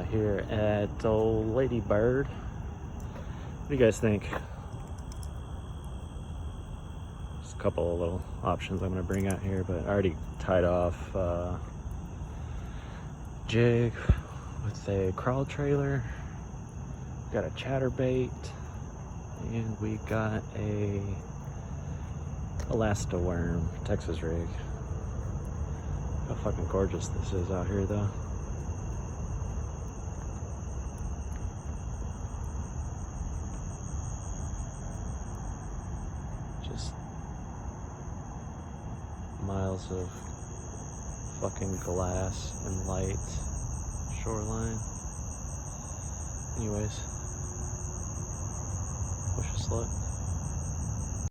here at Old Lady Bird. What do you guys think? Just a couple of little options I'm going to bring out here, but I already tied off jig with a crawl trailer. Got a chatterbait, and we got a Elastoworm Texas rig. How fucking gorgeous this is out here though. Just miles of fucking glass and light shoreline. Anyways, wish us luck.